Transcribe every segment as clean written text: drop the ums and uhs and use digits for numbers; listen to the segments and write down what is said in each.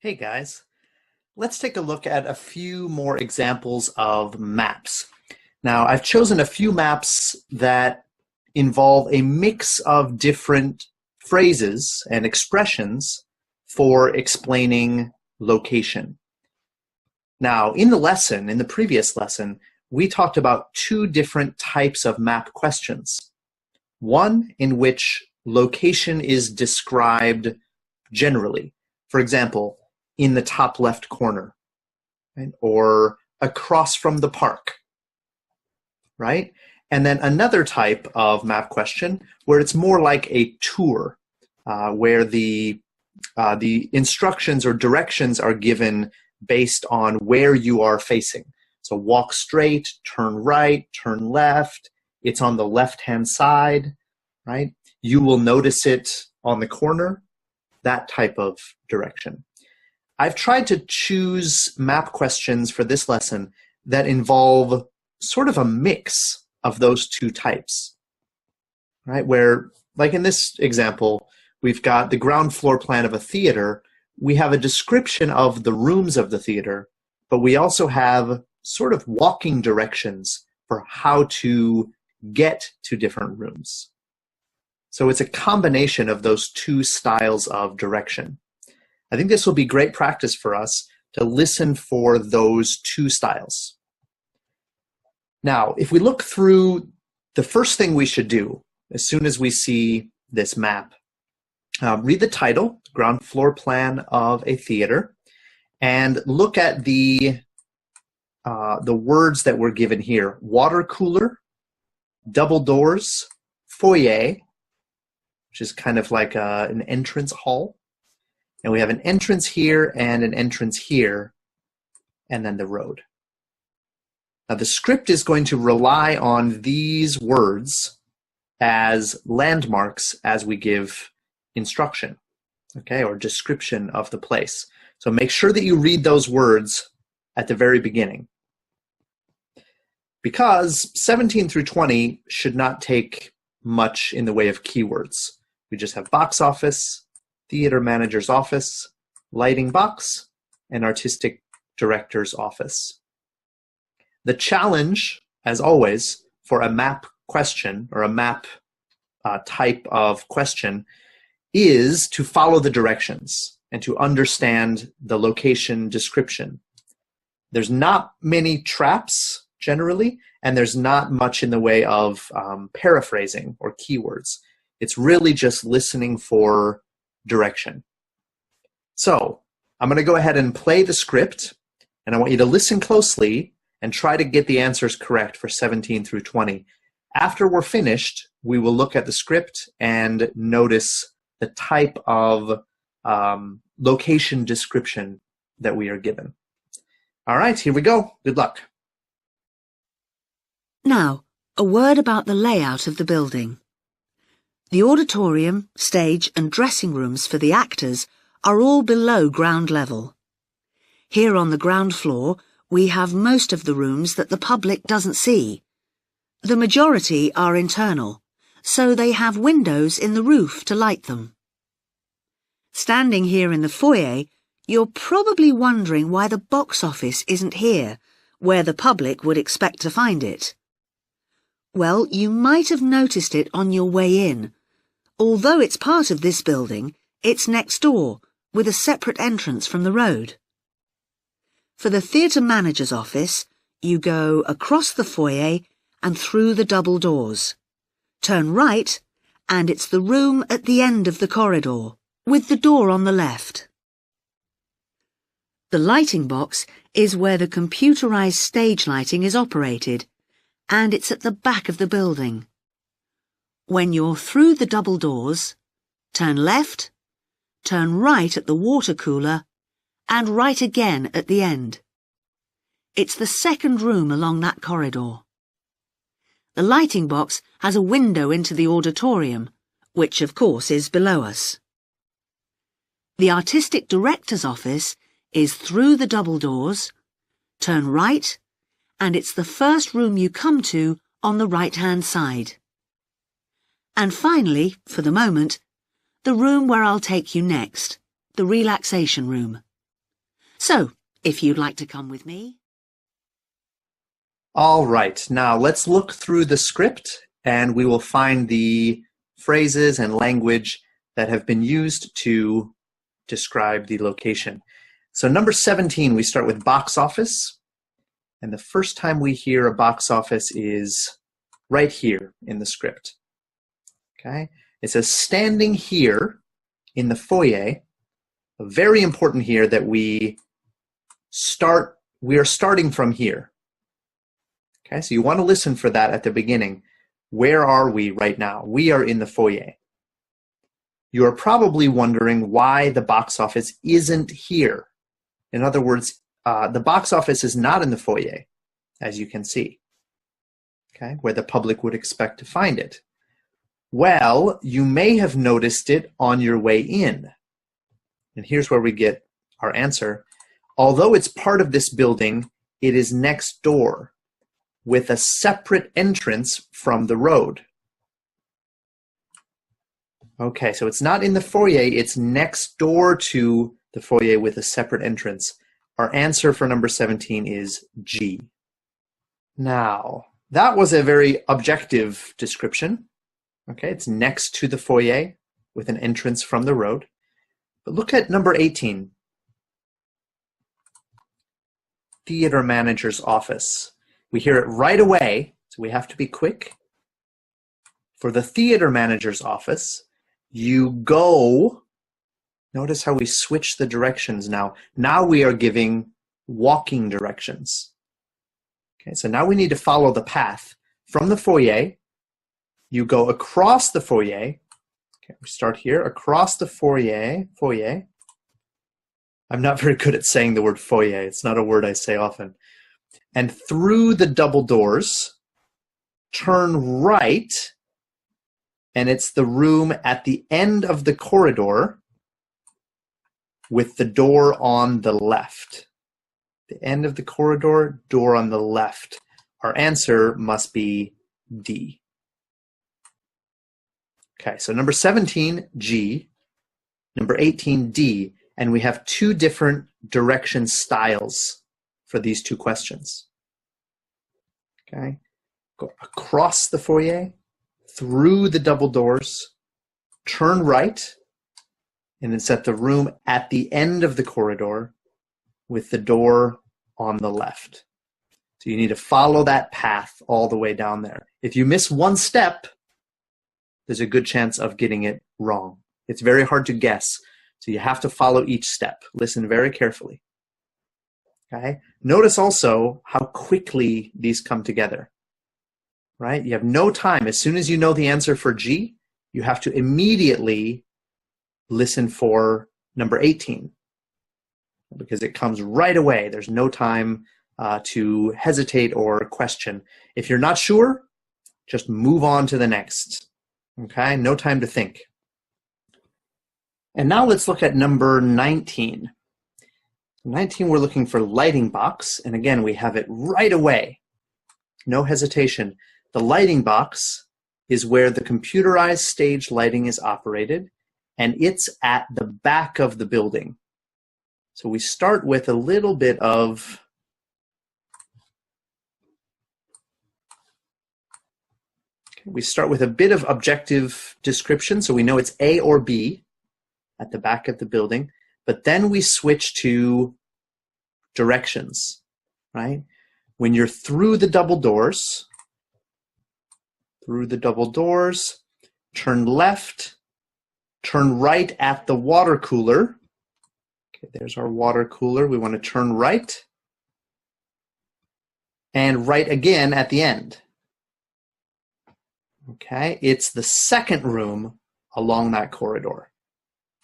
Hey guys, let's take a look at a few more examples of maps. Now, I've chosen a few maps that involve a mix of different phrases and expressions for explaining location. Now, in the previous lesson, we talked about two different types of map questions. One in which location is described generally. For example, in the top left corner, right? Or across from the park, right? And then another type of map question where it's more like a tour, where the instructions or directions are given based on where you are facing. So walk straight, turn right, turn left. It's on the left-hand side, right? You will notice it on the corner, that type of direction. I've tried to choose map questions for this lesson that involve sort of a mix of those two types, right? Where, like in this example, we've got the ground floor plan of a theater. We have a description of the rooms of the theater, but we also have sort of walking directions for how to get to different rooms. So it's a combination of those two styles of direction. I think this will be great practice for us to listen for those two styles. Now, if we look through, the first thing we should do as soon as we see this map, read the title, Ground Floor Plan of a Theater, and look at the words that were given here: water cooler, double doors, foyer, which is kind of like an entrance hall. And we have an entrance here and an entrance here, and then the road. Now the script is going to rely on these words as landmarks as we give instruction, okay, or description of the place. So make sure that you read those words at the very beginning, because 17 through 20 should not take much in the way of keywords. We just have box office, theater manager's office, lighting box, and artistic director's office. The challenge, as always, for a map question or a map type of question is to follow the directions and to understand the location description. There's not many traps generally, and there's not much in the way of paraphrasing or keywords. It's really just listening for direction. So I'm going to go ahead and play the script, and I want you to listen closely and try to get the answers correct for 17 through 20. After we're finished, we will look at the script and notice the type of location description that we are given. All right, here we go. Good luck. Now, a word about the layout of the building. The auditorium, stage and dressing rooms for the actors are all below ground level. Here on the ground floor, we have most of the rooms that the public doesn't see. The majority are internal, so they have windows in the roof to light them. Standing here in the foyer, you're probably wondering why the box office isn't here, where the public would expect to find it. Well, you might have noticed it on your way in. Although it's part of this building, it's next door, with a separate entrance from the road. For the theatre manager's office, you go across the foyer and through the double doors. Turn right, and it's the room at the end of the corridor, with the door on the left. The lighting box is where the computerized stage lighting is operated, and it's at the back of the building. When you're through the double doors, turn left, turn right at the water cooler, and right again at the end. It's the second room along that corridor. The lighting box has a window into the auditorium, which of course is below us. The artistic director's office is through the double doors, turn right, and it's the first room you come to on the right-hand side. And finally, for the moment, the room where I'll take you next, the relaxation room. So, if you'd like to come with me. All right, now let's look through the script and we will find the phrases and language that have been used to describe the location. So number 17, we start with box office. And the first time we hear a box office is right here in the script. Okay, it says standing here in the foyer. Very important here that we are starting from here. Okay, so you want to listen for that at the beginning. Where are we right now? We are in the foyer. You are probably wondering why the box office isn't here. In other words, the box office is not in the foyer, as you can see, okay, where the public would expect to find it. Well, you may have noticed it on your way in. And here's where we get our answer. Although it's part of this building, it is next door with a separate entrance from the road. Okay, so it's not in the foyer, it's next door to the foyer with a separate entrance. Our answer for number 17 is G. Now, that was a very objective description. Okay, it's next to the foyer with an entrance from the road. But look at number 18. Theater manager's office. We hear it right away, so we have to be quick. For the theater manager's office, you go, notice how we switch the directions now. Now we are giving walking directions. Okay, so now we need to follow the path. From the foyer, you go across the foyer. Okay, we start here, across the foyer. I'm not very good at saying the word foyer. It's not a word I say often. And through the double doors, turn right, and it's the room at the end of the corridor with the door on the left. The end of the corridor, door on the left. Our answer must be D. Okay, so number 17, G, number 18, D, and we have two different direction styles for these two questions. Okay, go across the foyer, through the double doors, turn right, and it's at the room at the end of the corridor with the door on the left. So you need to follow that path all the way down there. If you miss one step, there's a good chance of getting it wrong. It's very hard to guess, so you have to follow each step. Listen very carefully. Okay? Notice also how quickly these come together. Right? You have no time. As soon as you know the answer for G, you have to immediately listen for number 18 because it comes right away. There's no time to hesitate or question. If you're not sure, just move on to the next. Okay, no time to think. And now let's look at number 19. 19, we're looking for lighting box. And again, we have it right away. No hesitation. The lighting box is where the computerized stage lighting is operated, and it's at the back of the building. So we start with a little bit of objective description, so we know it's A or B at the back of the building, but then we switch to directions, right? When you're through the double doors, turn left, turn right at the water cooler. Okay, there's our water cooler. We want to turn right, and right again at the end. Okay, it's the second room along that corridor.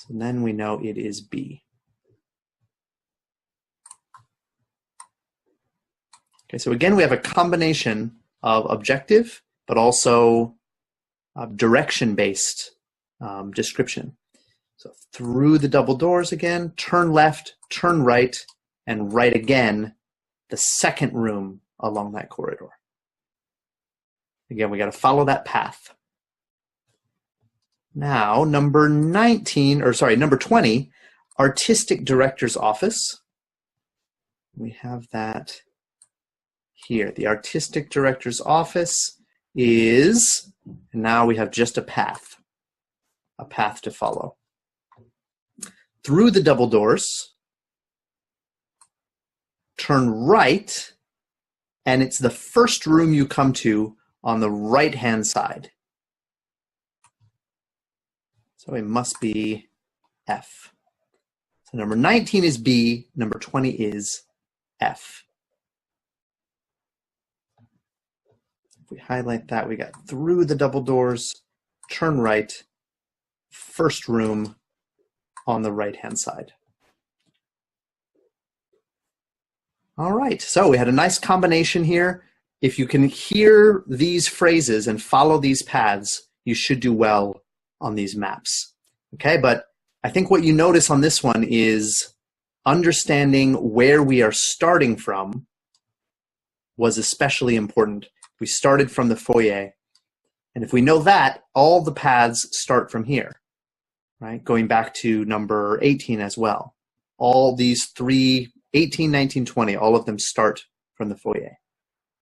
So then we know it is B. Okay, so again, we have a combination of objective, but also direction-based description. So through the double doors again, turn left, turn right, and right again, the second room along that corridor. Again, we got to follow that path. Now, number 20, artistic director's office. We have that here. The artistic director's office is, and now we have just a path to follow. Through the double doors, turn right, and it's the first room you come to on the right-hand side. So it must be F. So number 19 is B, number 20 is F. If we highlight that, we got through the double doors, turn right, first room on the right-hand side. All right, so we had a nice combination here. If you can hear these phrases and follow these paths, you should do well on these maps. Okay, but I think what you notice on this one is understanding where we are starting from was especially important. We started from the foyer, and if we know that, all the paths start from here, right? Going back to number 18 as well. All these three, 18, 19, 20, all of them start from the foyer.